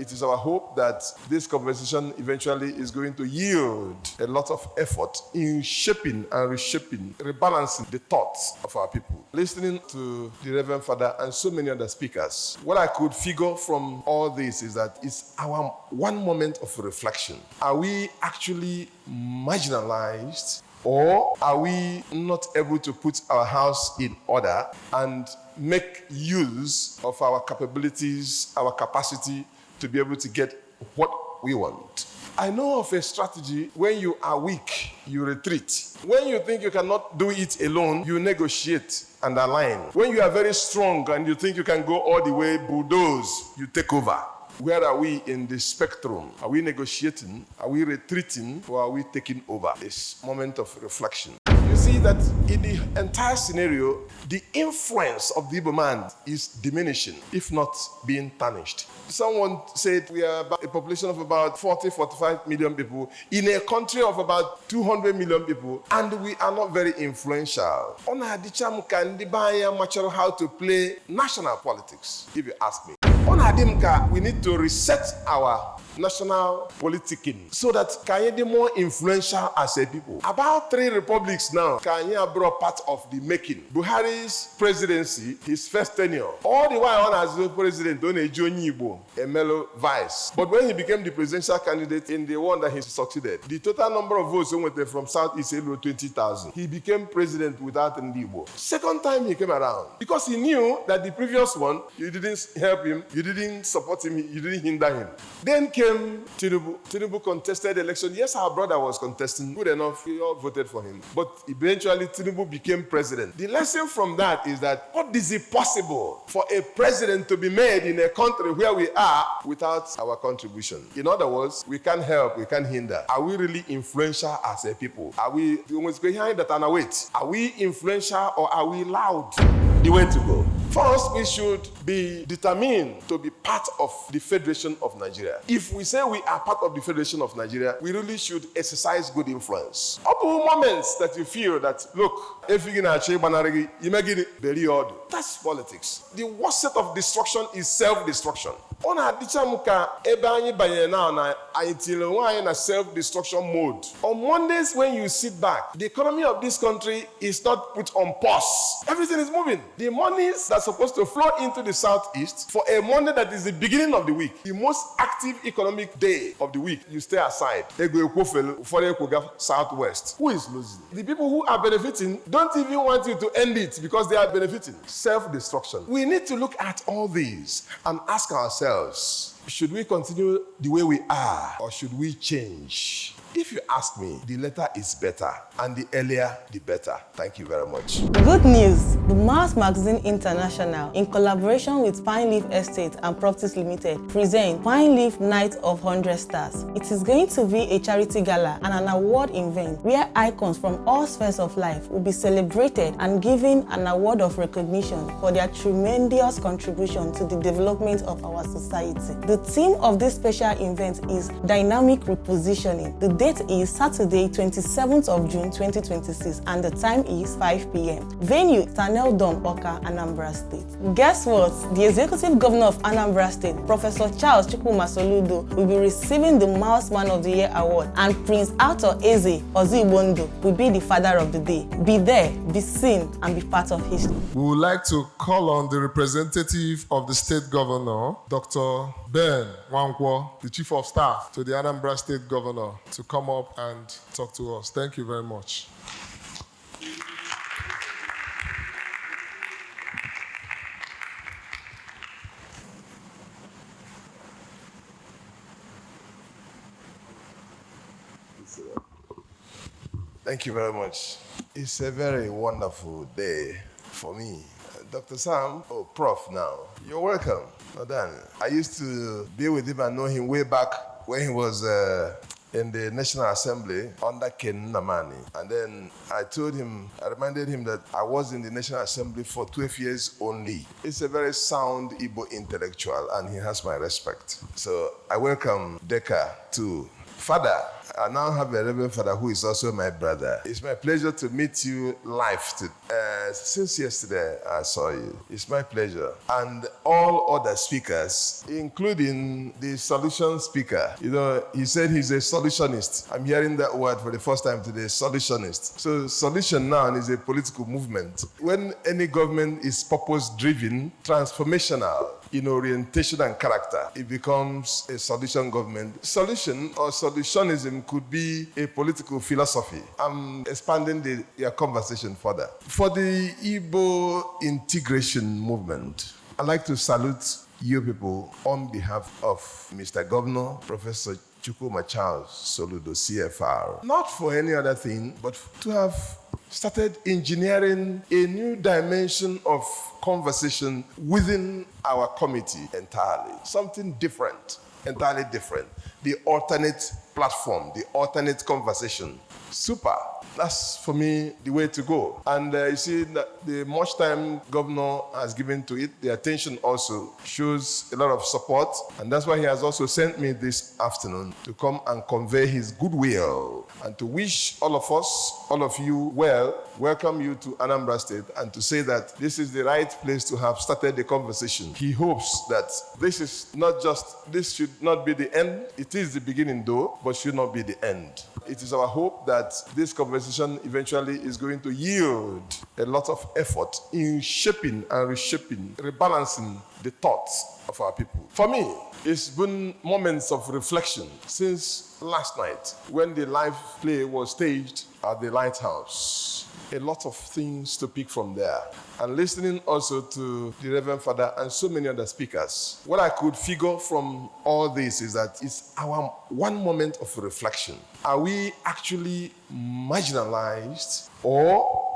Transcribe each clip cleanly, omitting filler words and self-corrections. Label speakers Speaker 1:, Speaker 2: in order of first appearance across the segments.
Speaker 1: it is our hope that this conversation eventually is going to yield a lot of effort in shaping and reshaping, rebalancing the thoughts of our people. Listening to the Reverend Father and so many other speakers, what I could figure from all this is that it's our one moment of reflection. Are we actually marginalized, or are we not able to put our house in order and make use of our capabilities, our capacity to be able to get what we want? I know of a strategy: when you are weak, you retreat. When you think you cannot do it alone, you negotiate and align. When you are very strong and you think you can go all the way, bulldoze, you take over. Where are we in the spectrum? Are we negotiating? Are we retreating? Or are we taking over? This moment of reflection. You see that in the entire scenario, the influence of the Igbo man is diminishing, if not being tarnished. Someone said we are about a population of about 45 million people in a country of about 200 million people, and we are not very influential. How to play national politics, if you ask me. We need to reset our national politicking so that Kanye be more influential as a people. About 3 republics now, Kanye brought part of the making. Buhari's presidency, his first tenure, all the while on as the president, on a Ndigbo, a mellow vice. But when he became the presidential candidate in the one that he succeeded, the total number of votes went from Southeast 20,000. He became president without Ndigbo. Second time he came around, because he knew that the previous one, you didn't help him, you didn't support him, you didn't hinder him. Then came Tinubu. Tinubu contested the election. Yes, our brother was contesting. Good enough, we all voted for him. But eventually, Tinubu became president. The lesson from that is that what is it possible for a president to be made in a country where we are without our contribution? In other words, we can't help, we can't hinder. Are we really influential as a people? Are we behind that and wait? Are we influential or are we loud? The way to go. First, we should be determined to be part of the Federation of Nigeria. If we say we are part of the Federation of Nigeria, we really should exercise good influence. Up to moments that you feel that, look, that's politics. The worst set of destruction is self-destruction. On self-destruction mode. On Mondays, when you sit back, the economy of this country is not put on pause. Everything is moving. The monies that are supposed to flow into the southeast for a Monday that is the beginning of the week, the most active economic day of the week, you stay aside. They go for southwest. Who is losing? The people who are benefiting don't even want you to end it because they are benefiting. Self-destruction. We need to look at all these and ask ourselves, should we continue the way we are or should we change? If you ask me, the latter is better, and the earlier, the better. Thank you very much.
Speaker 2: Good news! The Mars Magazine International, in collaboration with Pine Leaf Estate and Properties Limited, present Pine Leaf Night of 100 Stars. It is going to be a charity gala and an award event where icons from all spheres of life will be celebrated and given an award of recognition for their tremendous contribution to the development of our society. The theme of this special event is Dynamic Repositioning. The date is Saturday, 27th of June 2026, and the time is 5 p.m. Venue, Tanel Dome, Oka, Anambra State. Guess what? The Executive Governor of Anambra State, Professor Chukwuma Soludo, will be receiving the Mouse Man of the Year award, and Prince Arthur Eze Ozigbondo will be the father of the day. Be there, be seen, and be part of history.
Speaker 3: We would like to call on the representative of the State Governor, Dr. Ben Nwankwo, the Chief of Staff to the Anambra State Governor, to come up and talk to us. Thank you very much.
Speaker 1: Thank you very much. It's a very wonderful day for me. Dr. Sam, Prof now, you're welcome. Well done. I used to be with him and know him way back when he was in the National Assembly under Ken Namani. And then I reminded him that I was in the National Assembly for 12 years only. He's a very sound Igbo intellectual and he has my respect. So I welcome Deka to Father, I now have a Reverend Father who is also my brother. It's my pleasure to meet you live. Since yesterday I saw you. It's my pleasure. And all other speakers, including the solution speaker. You know, he said he's a solutionist. I'm hearing that word for the first time today, solutionist. So solution now is a political movement. When any government is purpose-driven, transformational, in orientation and character, it becomes a solution government. Solution or solutionism could be a political philosophy. I'm expanding your conversation further. For the Igbo integration movement, I'd like to salute you people on behalf of Mr. Governor Professor Chukwuma Soludo, CFR. Not for any other thing, but to have started engineering a new dimension of conversation within our committee entirely. Something different, entirely different. The alternate platform, the alternate conversation. Super. That's, for me, the way to go. And you see that the much time Governor has given to it, the attention also shows a lot of support. And that's why he has also sent me this afternoon to come and convey his goodwill and to wish all of us, all of you well, welcome you to Anambra State, and to say that this is the right place to have started the conversation. He hopes that this should not be the end. It is the beginning though, but should not be the end. It is our hope that this conversation eventually is going to yield a lot of effort in shaping and reshaping, rebalancing the thoughts of our people. For me, it's been moments of reflection since last night when the live play was staged at the Lighthouse. A lot of things to pick from there. And listening also to the Reverend Father and so many other speakers, what I could figure from all this is that it's our one moment of reflection. Are we actually marginalized, or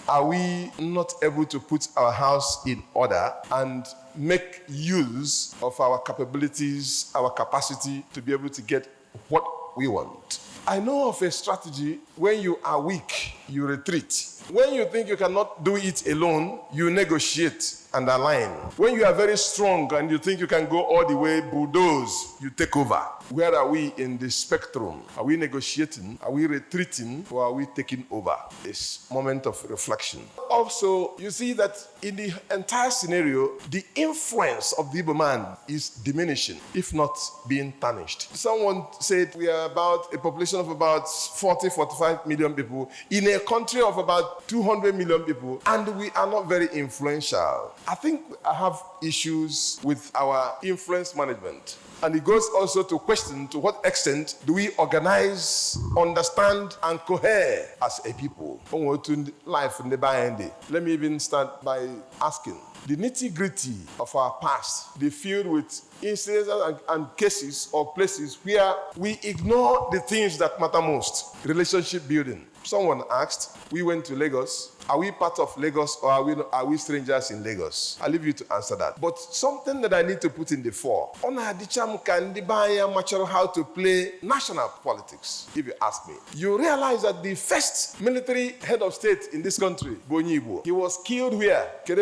Speaker 1: are we not able to put our house in order and make use of our capabilities, our capacity to be able to get what we want? I know of a strategy: when you are weak, you retreat. When you think you cannot do it alone, you negotiate and align. When you are very strong and you think you can go all the way, bulldoze, you take over. Where are we in the spectrum? Are we negotiating? Are we retreating? Or are we taking over? This moment of reflection. Also, you see that in the entire scenario, the influence of the Igbo man is diminishing, if not being tarnished. Someone said we are about a population of about 45 million people in a country of about 200 million people, and we are not very influential. I think I have issues with our influence management. And it goes also to question to what extent do we organize, understand, and cohere as a people. Let me even start by asking, the nitty-gritty of our past, they filled with incidents and cases or places where we ignore the things that matter most. Relationship building. Someone asked, we went to Lagos. Are we part of Lagos, or are we strangers in Lagos? I'll leave you to answer that. But something that I need to put in the fore. How to play national politics, if you ask me. You realize that the first military head of state in this country, Ndigbo, he was killed where? In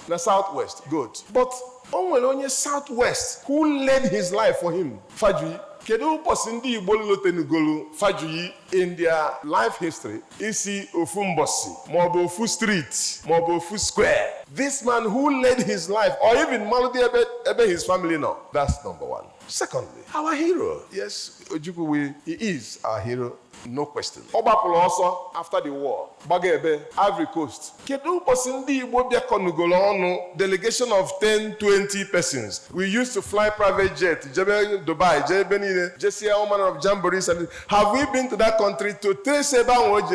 Speaker 1: the southwest. Good. But only southwest, who led his life for him? Fajui. Kedu posindi Igbo tenugolu Fajuyi in their life history? Isi Ofumbosi, Mobo Ofu Street, Mobo Ofu Square. This man who led his life, or even Maludi Ebe his family now. That's number one. Secondly, our hero. Yes, Ojukwu, he is our hero. No question. Obapolo also, after the war, Bagebe, Ivory Coast. Kedu posindi Igbo bia konugolo onu, delegation of 10, 20 persons. We used to fly private jet, Jebe Dubai, Jebe Jesse all manner of jamborees. Have we been to that country to trace about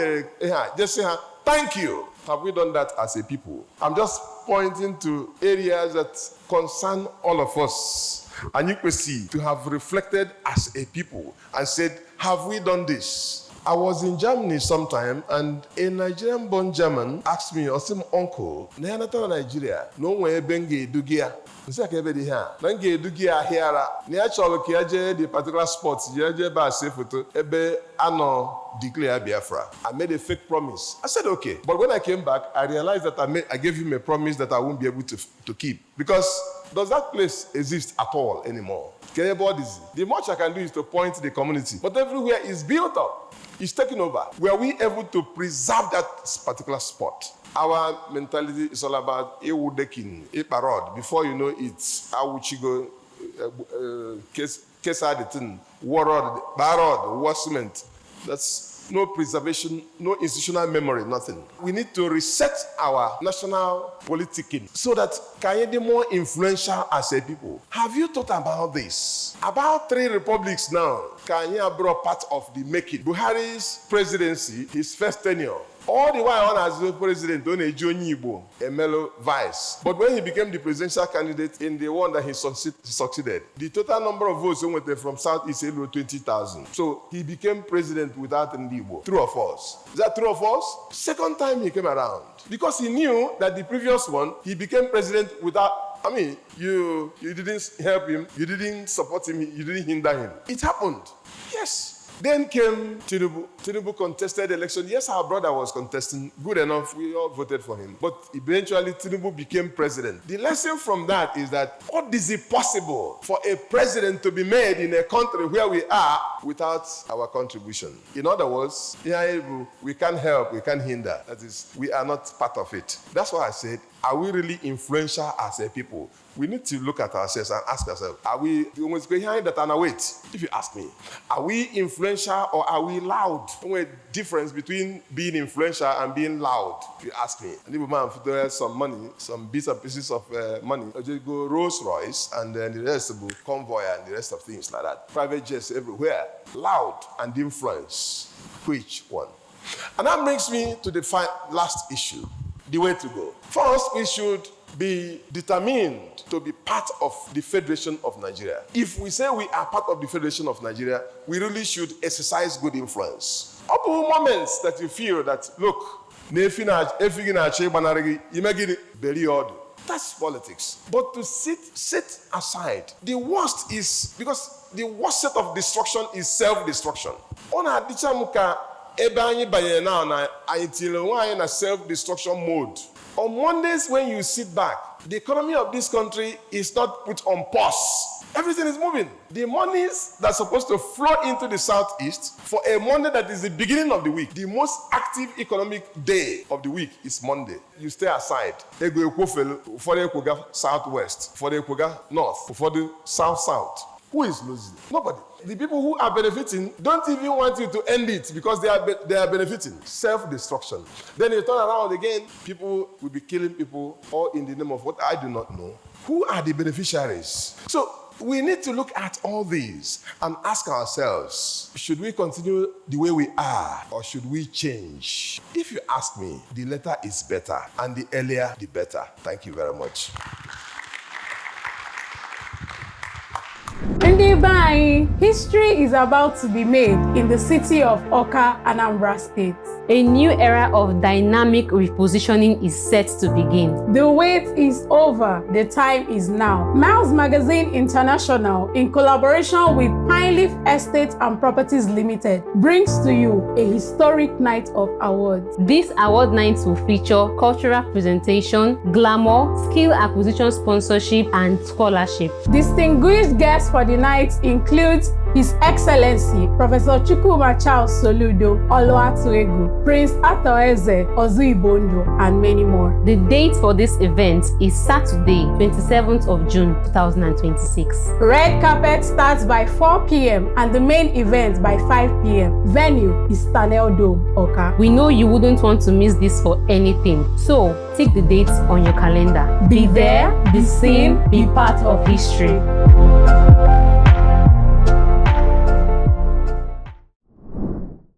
Speaker 1: Jesse? Thank you. Have we done that as a people? I'm just pointing to areas that concern all of us. And you can see to have reflected as a people and said, have we done this? I was in Germany sometime, and a Nigerian-born German asked me, "Osim uncle, Nianata Nigeria, no way Benge Dugia." Benge Dugia here, Niacholokia, the particular spots, Yaja Sefoto, Ebe Ano declare Biafra. I made a fake promise. I said, okay. But when I came back, I realized that I gave him a promise that I won't be able to keep. Because does that place exist at all anymore? The much I can do is to point to the community, but everywhere is built up, it's taken over. Were we able to preserve that particular spot? Our mentality is all about Ewudekin, Eparod. Before you know it, Awuchigo, Kesaditin, Warod, Barod, War Cement. That's no preservation, no institutional memory, nothing. We need to reset our national politicking so that can be more influential as a people. Have you thought about this? About 3 republics now, Kenya brought part of the making. Buhari's presidency, his first tenure, all the while on as the president, on a Ndigbo, a mellow vice. But when he became the presidential candidate in the one that he succeeded, the total number of votes went from Southeast Elo 20,000. So he became president without Ndigbo. True or false? Is that true or false? Second time he came around. Because he knew that the previous one, he became president without, you didn't help him, you didn't support him, you didn't hinder him. It happened. Yes. Then came Tinubu. Tinubu contested election. Yes, our brother was contesting. Good enough. We all voted for him. But eventually, Tinubu became president. The lesson from that is that what is it possible for a president to be made in a country where we are without our contribution? In other words, we can't help, we can't hinder. That is, we are not part of it. That's why I said, are we really influential as a people? We need to look at ourselves and ask ourselves, are we almost behind that and wait? If you ask me, are we influential or are we loud? There's a difference between being influential and being loud, if you ask me. And if a man has some money, some bits and pieces of money, I'll just go Rolls Royce and then the rest will convoy and the rest of things like that. Private jets everywhere. Loud and influence. Which one? And that brings me to the last issue, the way to go. First, we should be determined to be part of the Federation of Nigeria. If we say we are part of the Federation of Nigeria, we really should exercise good influence. Up to moments that you feel that, look, that's politics. But to sit aside, the worst is, because the worst set of destruction is self-destruction. Self-destruction mode. On Mondays, when you sit back, the economy of this country is not put on pause. Everything is moving. The monies that are supposed to flow into the southeast for a Monday that is the beginning of the week, the most active economic day of the week is Monday. You stay aside. For the southwest, for the north, for the south. Who is losing? Nobody. The people who are benefiting don't even want you to end it because they are benefiting. Self-destruction. Then you turn around again, people will be killing people all in the name of what I do not know. Who are the beneficiaries? So we need to look at all these and ask ourselves, should we continue the way we are or should we change? If you ask me, the latter is better and the earlier the better. Thank you very much.
Speaker 4: Ndigbo, history is about to be made in the city of Awka, Anambra State.
Speaker 5: A new era of dynamic repositioning is set to begin.
Speaker 4: The wait is over. The time is now. Miles Magazine International, in collaboration with Pineleaf Estates and Properties Limited, brings to you a historic night of awards.
Speaker 5: This award night will feature cultural presentation, glamour, skill acquisition sponsorship, and scholarship.
Speaker 4: Distinguished guests for the night includes His Excellency Professor Chukwuma Soludo, Oluwatuegu, Prince Atoeze Ozuibondo, and many more.
Speaker 5: The date for this event is Saturday, 27th of June, 2026.
Speaker 4: Red carpet starts by 4 p.m. and the main event by 5 p.m. Venue is Stanel Dome, Awka.
Speaker 5: We know you wouldn't want to miss this for anything, so take the dates on your calendar.
Speaker 4: Be there, be seen, be part of history.